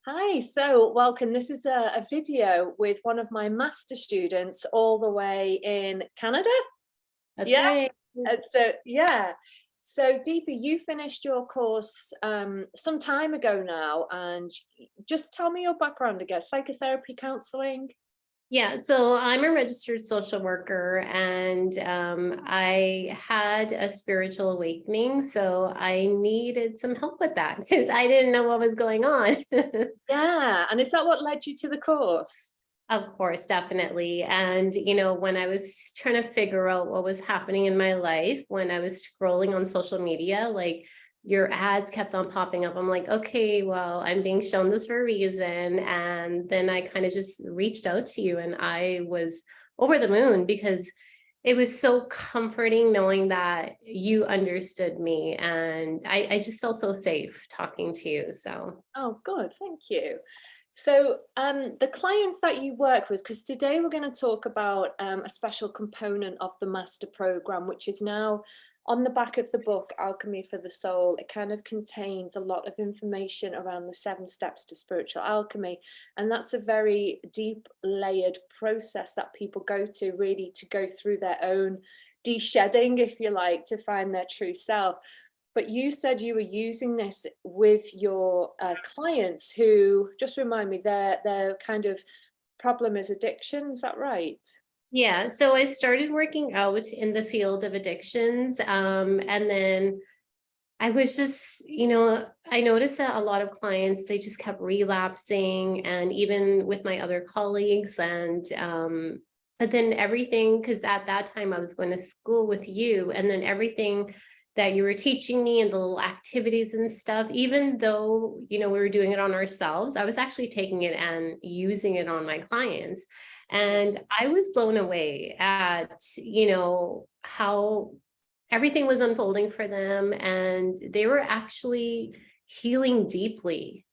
Hi, so welcome. This is a video with one of my master students all the way in Canada. That's Yeah, right. yeah. So Deepa, you finished your course some time ago now, and just tell me your background again. Psychotherapy, counseling. Yeah, so I'm a registered social worker and I had a spiritual awakening. So I needed some help with that because I didn't know what was going on. Yeah, and is that what led you to the course? Of course, definitely. And, when I was trying to figure out what was happening in my life, when I was scrolling on social media, like your ads kept on popping up. I'm like, okay, well, I'm being shown this for a reason. And then I kind of just reached out to you and I was over the moon because it was so comforting knowing that you understood me. And I just felt so safe talking to you. So. Oh, good. Thank you. So, the clients that you work with, because today we're going to talk about a special component of the master program, which is now on the back of the book, Alchemy for the Soul. It kind of contains a lot of information around the 7 steps to spiritual alchemy. And that's a very deep, layered process that people go to really to go through their own de-shedding, if you like, to find their true self. But you said you were using this with your clients who, just remind me, their kind of problem is addiction. Is that right? Yeah, so I started working out in the field of addictions. And then I was just, I noticed that a lot of clients, they just kept relapsing, and even with my other colleagues. But then everything, because at that time I was going to school with you, and then everything that you were teaching me and the little activities and stuff, even though, we were doing it on ourselves, I was actually taking it and using it on my clients. And I was blown away at, how everything was unfolding for them and they were actually healing deeply,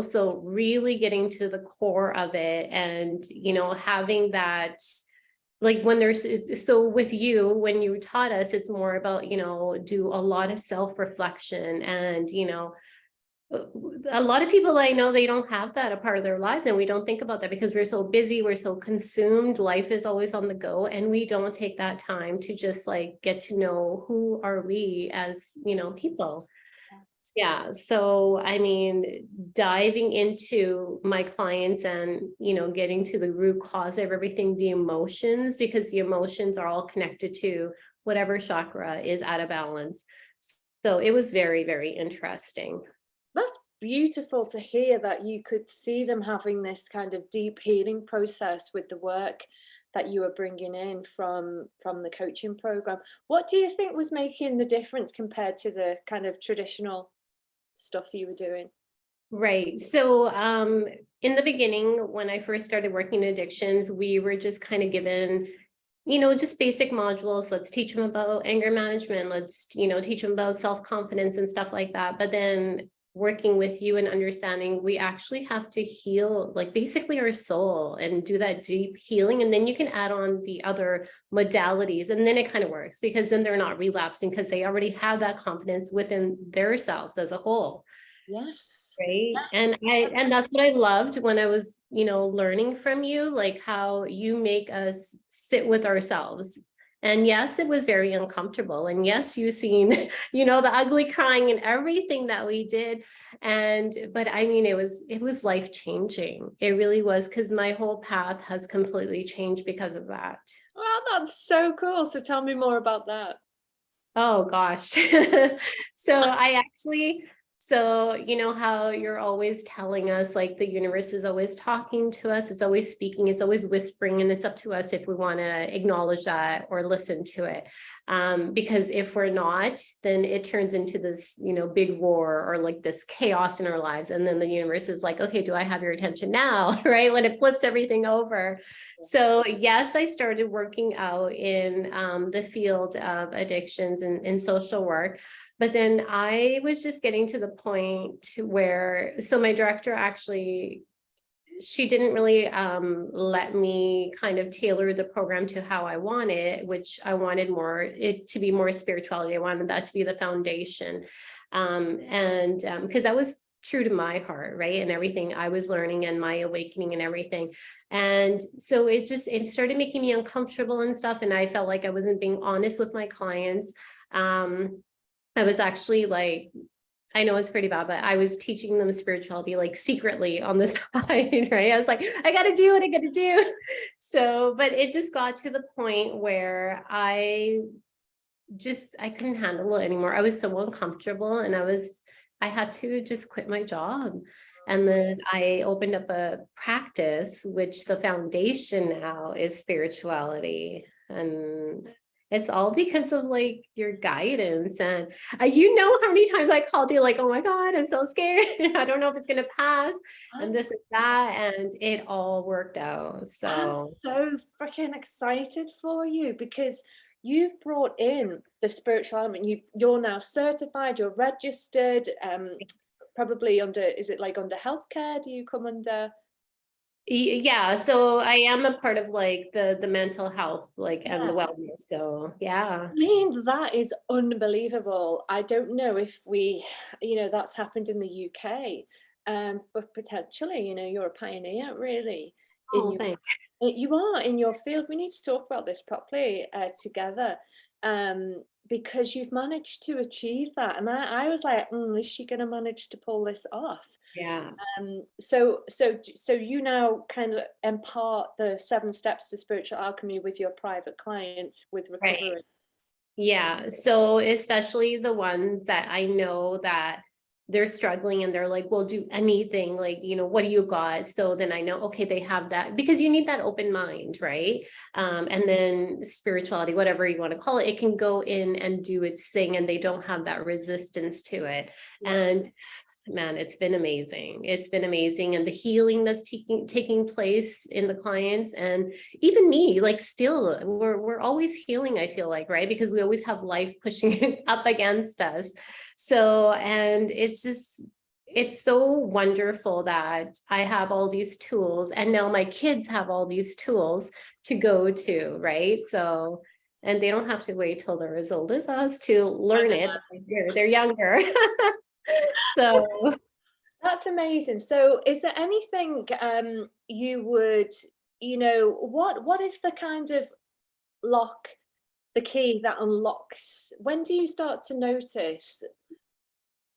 so really getting to the core of it and, having that, like when there's, so with you, when you taught us, it's more about, do a lot of self-reflection and, a lot of people I know, they don't have that a part of their lives, and we don't think about that because we're so busy, we're so consumed, life is always on the go, and we don't take that time to just like get to know who are we as, people. Yeah, so I mean, diving into my clients and, getting to the root cause of everything, the emotions, because the emotions are all connected to whatever chakra is out of balance. So it was very, very interesting. That's beautiful to hear that you could see them having this kind of deep healing process with the work that you were bringing in from the coaching program. What do you think was making the difference compared to the kind of traditional stuff you were doing? Right. So, in the beginning, when I first started working in addictions, we were just kind of given, just basic modules. Let's teach them about anger management. Let's, teach them about self-confidence and stuff like that. But then working with you and understanding, we actually have to heal, like basically our soul and do that deep healing. And then you can add on the other modalities. And then it kind of works because then they're not relapsing because they already have that confidence within themselves as a whole. Yes. Right. And Yes. and that's what I loved when I was, learning from you, like how you make us sit with ourselves. And yes, it was very uncomfortable. And yes, you've seen, the ugly crying and everything that we did. But I mean, it was life changing. It really was, because my whole path has completely changed because of that. Well, that's so cool. So tell me more about that. Oh gosh. So I actually, so you know how you're always telling us like the universe is always talking to us, it's always speaking, it's always whispering, and it's up to us if we want to acknowledge that or listen to it. Because if we're not, then it turns into this, big war or like this chaos in our lives. And then the universe is like, okay, do I have your attention now? Right? When it flips everything over. So yes, I started working out in the field of addictions and social work. But then I was just getting to the point where, so my director actually, she didn't really let me kind of tailor the program to how I wanted, which I wanted more it to be more spirituality. I wanted that to be the foundation. And because that was true to my heart, right? And everything I was learning and my awakening and everything. And so it started making me uncomfortable and stuff. And I felt like I wasn't being honest with my clients. I was actually like, I know it's pretty bad, but I was teaching them spirituality like secretly on the side, right? I was like, I got to do what I got to do. So, but it just got to the point where I couldn't handle it anymore. I was so uncomfortable, and I had to just quit my job. And then I opened up a practice, which the foundation now is spirituality. And it's all because of like your guidance. And you know how many times I called you like, oh my God, I'm so scared. I don't know if it's going to pass and this and that. And it all worked out. I'm So so freaking excited for you, because you've brought in the spiritual element. You're now certified, you're registered, probably under, is it like under healthcare? Do you come under? yeah, so I am a part of like the mental health, like, and the Yeah. wellness. So yeah. I mean, that is unbelievable. I don't know if that's happened in the UK, but potentially, you're a pioneer, really, in Oh, your thanks. you are in your field. We need to talk about this properly together, because you've managed to achieve that. And I was like, is she going to manage to pull this off? Yeah. So you now kind of impart the 7 steps to spiritual alchemy with your private clients with Right. recovery. Yeah. So especially the ones that I know that they're struggling and they're like, well, do anything, like, what do you got? So then I know, okay, they have that, because you need that open mind, right? And then spirituality, whatever you want to call it, it can go in and do its thing, and they don't have that resistance to it. Yeah. And man, it's been amazing. It's been amazing. And the healing that's taking place in the clients, and even me, like, still we're always healing, I feel like, right? Because we always have life pushing it up against us. So, and it's so wonderful that I have all these tools, and now my kids have all these tools to go to, right? So, and they don't have to wait till they're as old as us to learn it. They're younger. So That's amazing. So is there anything you would, what is the kind of lock, the key that unlocks? When do you start to notice?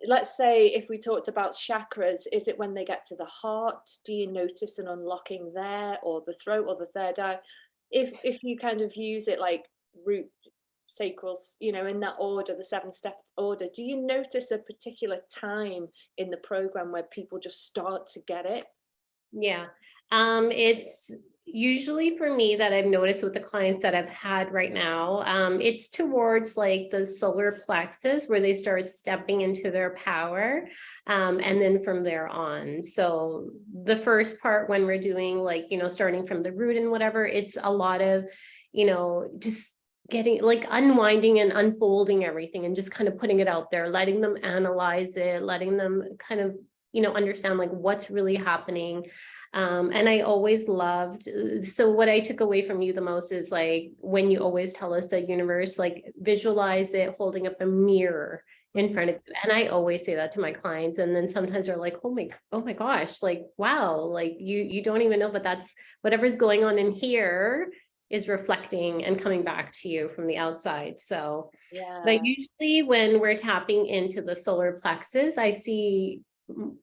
Let's say if we talked about chakras, is it when they get to the heart? Do you notice an unlocking there, or the throat, or the third eye? If you kind of use it like root, sacrals, in that order, the 7 step order, do you notice a particular time in the program where people just start to get it? yeah, it's usually for me that I've noticed with the clients that I've had right now, it's towards like the solar plexus where they start stepping into their power, and then from there on. So the first part when we're doing like, starting from the root and whatever, it's a lot of, just getting like unwinding and unfolding everything and just kind of putting it out there, letting them analyze it, letting them kind of understand like what's really happening. And I always loved, so what I took away from you the most is like when you always tell us the universe, like visualize it holding up a mirror in front of you. And I always say that to my clients. And then sometimes they're like, oh my gosh, like, wow, like you don't even know, but that's whatever's going on in here is reflecting and coming back to you from the outside. So, but Yeah. usually when we're tapping into the solar plexus, I see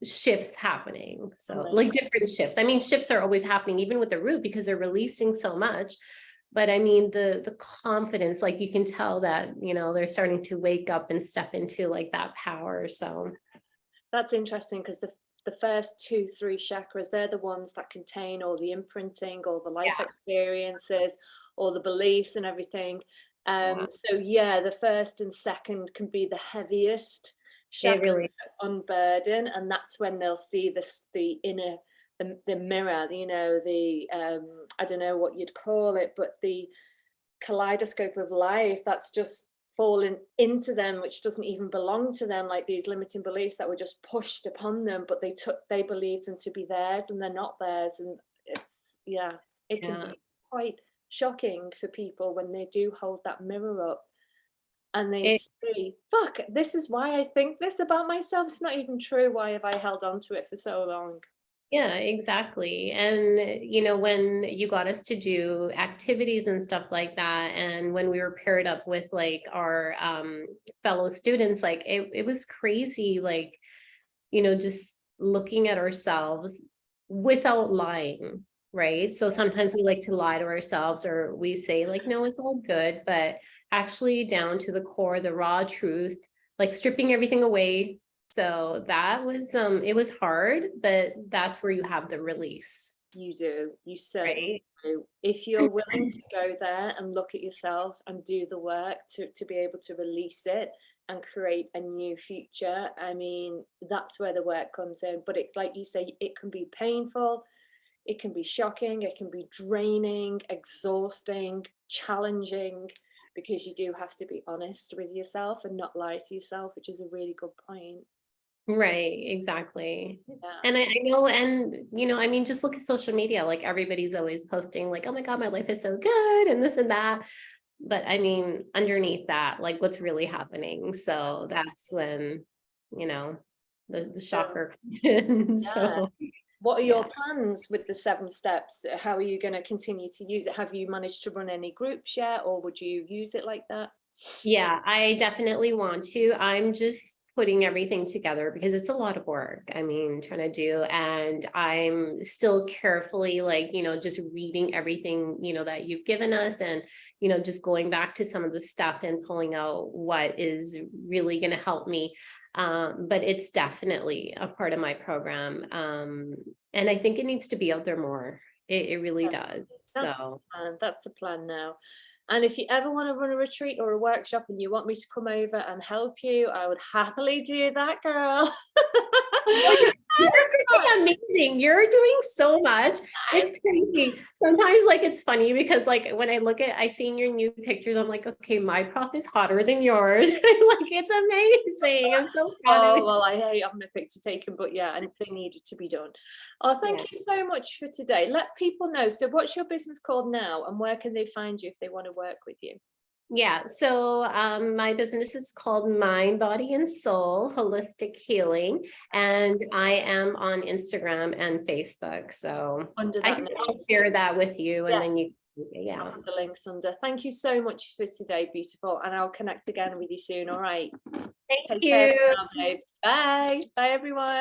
shifts happening. So like different shifts. I mean, shifts are always happening even with the root because they're releasing so much. But I mean, the confidence, like you can tell that, they're starting to wake up and step into like that power. So That's interesting, because the first 2, 3 chakras, they're the ones that contain all the imprinting, all the life yeah, experiences, all the beliefs and everything. yeah, So yeah, the first and second can be the heaviest it chakras really, to unburden, and that's when they'll see the inner, the mirror, the I don't know what you'd call it, but the kaleidoscope of life that's just fallen into them, which doesn't even belong to them, like these limiting beliefs that were just pushed upon them, but they believed them to be theirs, and they're not theirs. And it can yeah. be quite shocking for people when they do hold that mirror up. and they It, see, fuck, this is why I think this about myself. It's not even true. Why have I held on to it for so long? yeah, exactly. And, you know, when you got us to do activities and stuff like that, and when we were paired up with like our fellow students, like it was crazy, like, you know, just looking at ourselves without lying, right? So sometimes we like to lie to ourselves, or we say like, no, it's all good, but actually down to the core, the raw truth, like stripping everything away. So that was it was hard, but that's where you have the release, You do. You certainly right? do. If you're willing to go there and look at yourself and do the work to be able to release it and create a new future, I mean, that's where the work comes in. But it, like you say, it can be painful, it can be shocking, it can be draining, exhausting, challenging, because you do have to be honest with yourself and not lie to yourself, which is a really good point. Right, exactly. Yeah. And I know, and you know, I mean, just look at social media, like everybody's always posting like, oh my God, my life is so good and this and that. But I mean, underneath that, like what's really happening. So that's when, you know, the So, shocker comes in. yeah. So What are your yeah. plans with the 7 steps? How are you going to continue to use it? Have you managed to run any groups yet, or would you use it like that? Yeah, I definitely want to. I'm just putting everything together because it's a lot of work. I mean, trying to do, and I'm still carefully like, you know, just reading everything, you know, that you've given us, and, you know, just going back to some of the stuff and pulling out what is really going to help me. But it's definitely a part of my program. And I think it needs to be out there more. It really does. That's the So plan. That's the plan now. And if you ever want to run a retreat or a workshop and you want me to come over and help you, I would happily do that, girl. well, you're freaking amazing. You're doing so much. It's crazy. Sometimes like it's funny because like when I see your new pictures, I'm like, okay, my prof is hotter than yours. Like it's amazing. I'm so proud of Oh, you. well, I hate having a picture taken, but yeah, and they needed to be done. Oh, thank Yeah. you so much for today. Let people know. So what's your business called now, and where can they find you if they want to work with you? Yeah. So my business is called Mind, Body, and Soul Holistic Healing. And I am on Instagram and Facebook. So Under I that can name. I'll share that with you and Yes. then you I'll yeah. put the links under. Thank you so much for today, beautiful, and I'll connect again with you soon. All right. Thank Take care you. now, babe. Bye. Bye, everyone.